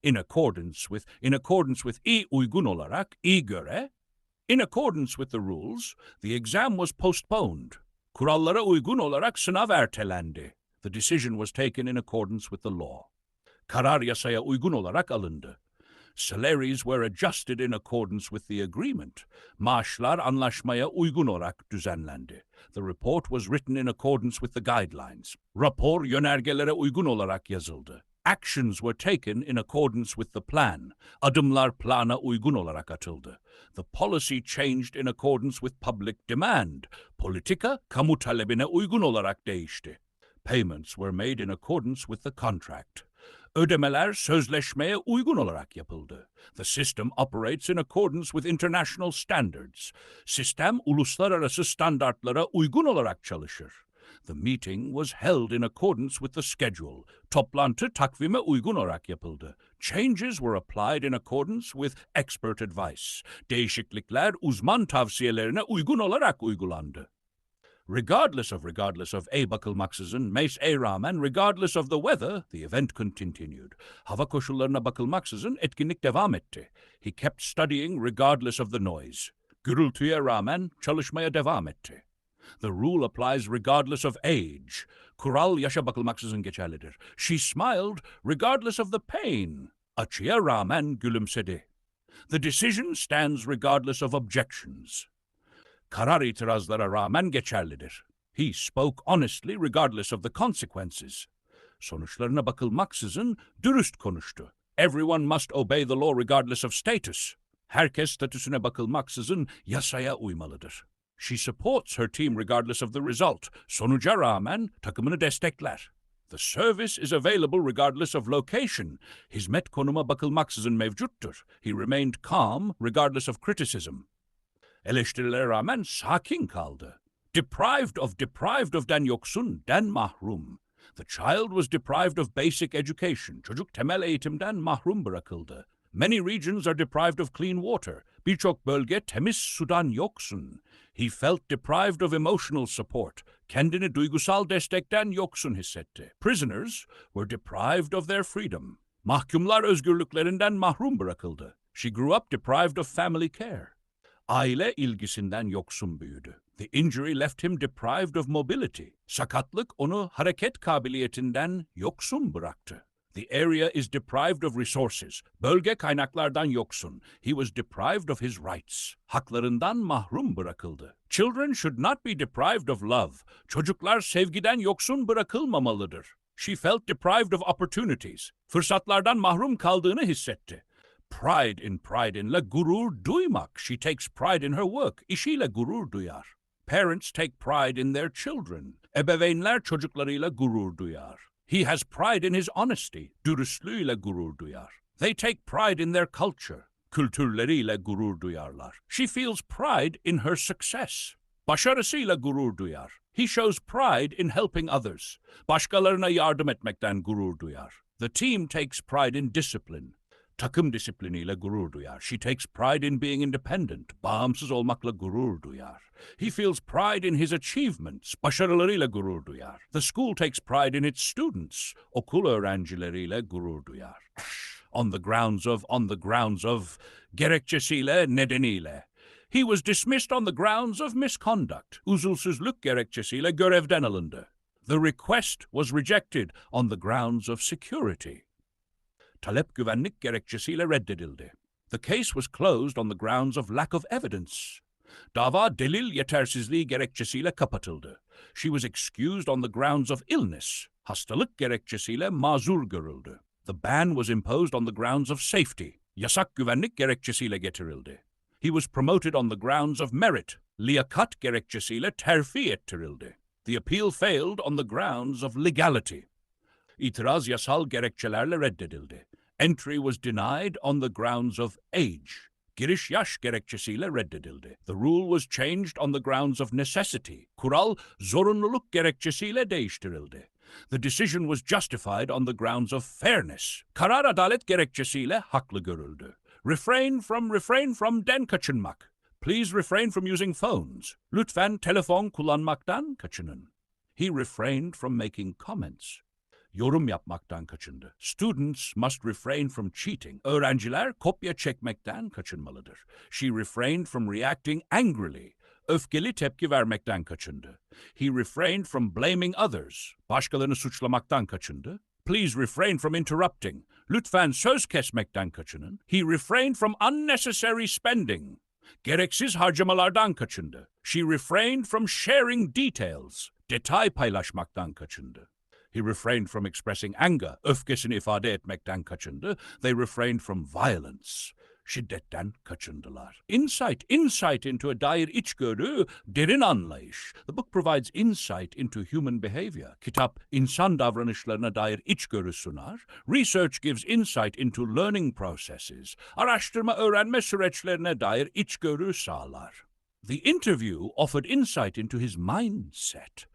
in accordance with uygun olarak, göre, in accordance with the rules, the exam was postponed. Kurallara uygun olarak sınav ertelendi. The decision was taken in accordance with the law. Karar yasaya uygun olarak alındı. Salaries were adjusted in accordance with the agreement. Maaşlar anlaşmaya uygun olarak düzenlendi. The report was written in accordance with the guidelines. Rapor yönergelere uygun olarak yazıldı. Actions were taken in accordance with the plan. Adımlar plana uygun olarak atıldı. The policy changed in accordance with public demand. Politika kamu talebine uygun olarak değişti. Payments were made in accordance with the contract. Ödemeler sözleşmeye uygun olarak yapıldı. The system operates in accordance with international standards. Sistem uluslararası standartlara uygun olarak çalışır. The meeting was held in accordance with the schedule. Toplantı takvime uygun olarak yapıldı. Changes were applied in accordance with expert advice. Değişiklikler uzman tavsiyelerine uygun olarak uygulandı. Regardless of bakılmaksızın, rağmen, regardless of the weather, the event continued. Hava koşullarına bakılmaksızın etkinlik devam etti. He kept studying regardless of the noise. Gürültüye rağmen çalışmaya devam etti. The rule applies regardless of age. Kural yaşa bakılmaksızın geçerlidir. She smiled regardless of the pain. Acıya rağmen gülümsedi. The decision stands regardless of objections. Karar itirazlara rağmen geçerlidir. He spoke honestly regardless of the consequences. Sonuçlarına bakılmaksızın dürüst konuştu. Everyone must obey the law regardless of status. Herkes statüsüne bakılmaksızın yasaya uymalıdır. She supports her team regardless of the result. Sonuca rağmen takımını destekler. The service is available regardless of location. Hizmet konuma bakılmaksızın mevcuttur. He remained calm regardless of criticism. Eleştirilere rağmen sakin kaldı. Deprived of'den yoksun, den mahrum. The child was deprived of basic education. Çocuk temel eğitimden mahrum bırakıldı. Many regions are deprived of clean water. Birçok bölge temiz sudan yoksun. He felt deprived of emotional support. Kendini duygusal destekten yoksun hissetti. Prisoners were deprived of their freedom. Mahkumlar özgürlüklerinden mahrum bırakıldı. She grew up deprived of family care. Aile ilgisinden yoksun büyüdü. The injury left him deprived of mobility. Sakatlık onu hareket kabiliyetinden yoksun bıraktı. The area is deprived of resources. Bölge kaynaklardan yoksun. He was deprived of his rights. Haklarından mahrum bırakıldı. Children should not be deprived of love. Çocuklar sevgiden yoksun bırakılmamalıdır. She felt deprived of opportunities. Fırsatlardan mahrum kaldığını hissetti. Pride in'le gurur duymak. She takes pride in her work. İşiyle gurur duyar. Parents take pride in their children. Ebeveynler çocuklarıyla gurur duyar. He has pride in his honesty. Dürüstlüğüyle gurur duyar. They take pride in their culture. Kültürleriyle gurur duyarlar. She feels pride in her success. Başarısıyla gurur duyar. He shows pride in helping others. Başkalarına yardım etmekten gurur duyar. The team takes pride in discipline. Takım disipliniyle gurur duyar. She takes pride in being independent. Bağımsız olmakla gurur duyar. He feels pride in his achievements. Başarılarıyla gurur duyar. The school takes pride in its students. Okul öğrencileriyle gurur duyar. On the grounds of, gerekçesiyle, nedeniyle. He was dismissed on the grounds of misconduct. Usulsüzlük gerekçesiyle görevden alındı. The request was rejected on the grounds of security. Talep güvenlik gerekçesiyle reddedildi. The case was closed on the grounds of lack of evidence. Dava delil yetersizliği gerekçesiyle kapatıldı. She was excused on the grounds of illness. Hastalık gerekçesiyle mazur görüldü. The ban was imposed on the grounds of safety. Yasak güvenlik gerekçesiyle getirildi. He was promoted on the grounds of merit. Liyakat gerekçesiyle terfi ettirildi. The appeal failed on the grounds of legality. İtiraz yasal gerekçelerle reddedildi. Entry was denied on the grounds of age. Giriş yaş gerekçesiyle reddedildi. The rule was changed on the grounds of necessity. Kural zorunluluk gerekçesiyle değiştirildi. The decision was justified on the grounds of fairness. Karar adalet gerekçesiyle haklı görüldü. Refrain from'den kaçınmak. Please refrain from using phones. Lütfen telefon kullanmaktan kaçının. He refrained from making comments. yorum yapmaktan kaçındı. Students must refrain from cheating. Öğrenciler kopya çekmekten kaçınmalıdır. She refrained from reacting angrily. Öfkeli tepki vermekten kaçındı. He refrained from blaming others. Başkalarını suçlamaktan kaçındı. Please refrain from interrupting. Lütfen söz kesmekten kaçının. He refrained from unnecessary spending. Gereksiz harcamalardan kaçındı. She refrained from sharing details. Detay paylaşmaktan kaçındı. He refrained from expressing anger. Öfkesini ifade etmekten kaçındı. They refrained from violence. Şiddetten kaçındılar. Insight into dair içgörü, derin anlayış. The book provides insight into human behavior. Kitap, insan davranışlarına dair içgörü sunar. Research gives insight into learning processes. Araştırma öğrenme süreçlerine dair içgörü sağlar. The interview offered insight into his mindset.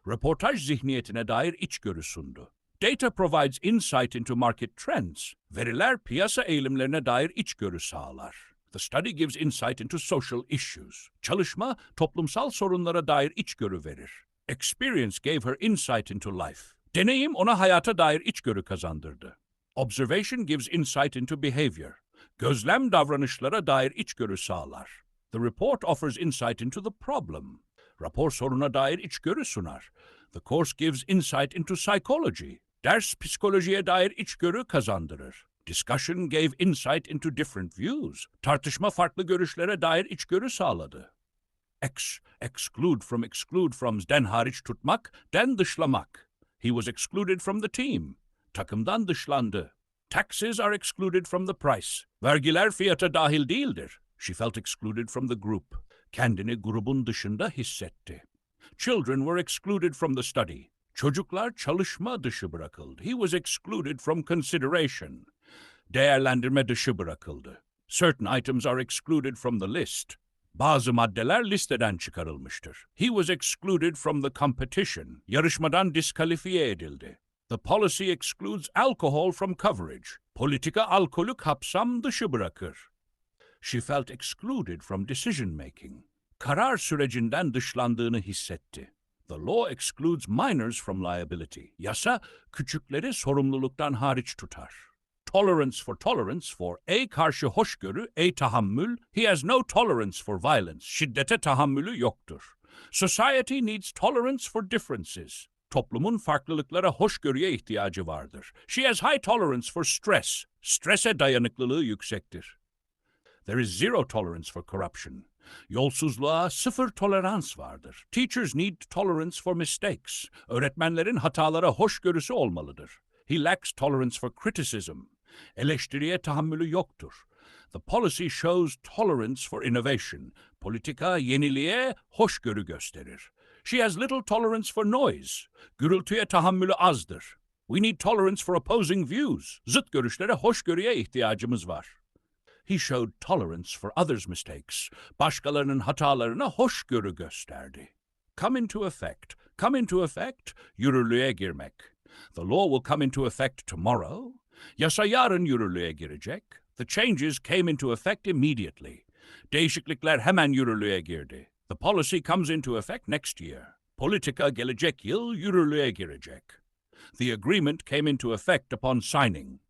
Röportaj zihniyetine dair içgörü sundu. Data provides insight into market trends. Veriler piyasa eğilimlerine dair içgörü sağlar. The study gives insight into social issues. Çalışma, toplumsal sorunlara dair içgörü verir. Experience gave her insight into life. Deneyim ona hayata dair içgörü kazandırdı. Observation gives insight into behavior. Gözlem davranışlara dair içgörü sağlar. The report offers insight into the problem. Rapor soruna dair içgörü sunar. The course gives insight into psychology. Ders psikolojiye dair içgörü kazandırır. Discussion gave insight into different views. Tartışma farklı görüşlere dair içgörü sağladı. Exclude from'den hariç tutmak, den dışlamak. He was excluded from the team. Takımdan dışlandı. Taxes are excluded from the price. Vergiler fiyata dahil değildir. She felt excluded from the group. Kendini grubun dışında hissetti. Children were excluded from the study. Çocuklar çalışma dışı bırakıldı. He was excluded from consideration. Değerlendirme dışı bırakıldı. Certain items are excluded from the list. Bazı maddeler listeden çıkarılmıştır. He was excluded from the competition. Yarışmadan diskalifiye edildi. The policy excludes alcohol from coverage. Politika alkolü kapsam dışı bırakır. She felt excluded from decision making. Karar sürecinden dışlandığını hissetti. The law excludes minors from liability. Yasa, küçükleri sorumluluktan hariç tutar. Tolerance for A karşı hoşgörü, A tahammül. He has no tolerance for violence. Şiddete tahammülü yoktur. Society needs tolerance for differences. Toplumun farklılıklara hoşgörüye ihtiyacı vardır. She has high tolerance for stress. Strese dayanıklılığı yüksektir. There is zero tolerance for corruption. Yolsuzluğa sıfır tolerans vardır. Teachers need tolerance for mistakes. Öğretmenlerin hatalara hoşgörüsü olmalıdır. He lacks tolerance for criticism. Eleştiriye tahammülü yoktur. The policy shows tolerance for innovation. Politika yeniliğe hoşgörü gösterir. She has little tolerance for noise. Gürültüye tahammülü azdır. We need tolerance for opposing views. Zıt görüşlere hoşgörüye ihtiyacımız var. He showed tolerance for others' mistakes. Başkalarının hatalarına hoşgörü gösterdi. Come into effect, yürürlüğe girmek. The law will come into effect tomorrow. Yasa yarın yürürlüğe girecek. The changes came into effect immediately. Değişiklikler hemen yürürlüğe girdi. The policy comes into effect next year. Politika gelecek yıl yürürlüğe girecek. The agreement came into effect upon signing.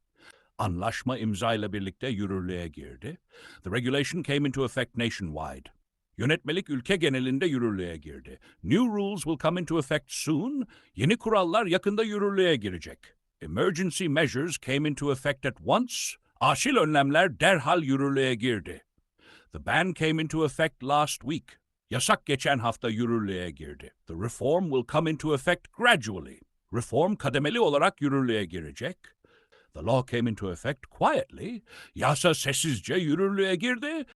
Anlaşma imzayla birlikte yürürlüğe girdi. The regulation came into effect nationwide. Yönetmelik ülke genelinde yürürlüğe girdi. New rules will come into effect soon. Yeni kurallar yakında yürürlüğe girecek. Emergency measures came into effect at once. Acil önlemler derhal yürürlüğe girdi. The ban came into effect last week. Yasak geçen hafta yürürlüğe girdi. The reform will come into effect gradually. Reform kademeli olarak yürürlüğe girecek. The law came into effect quietly. Yasa sessizce yürürlüğe girdi.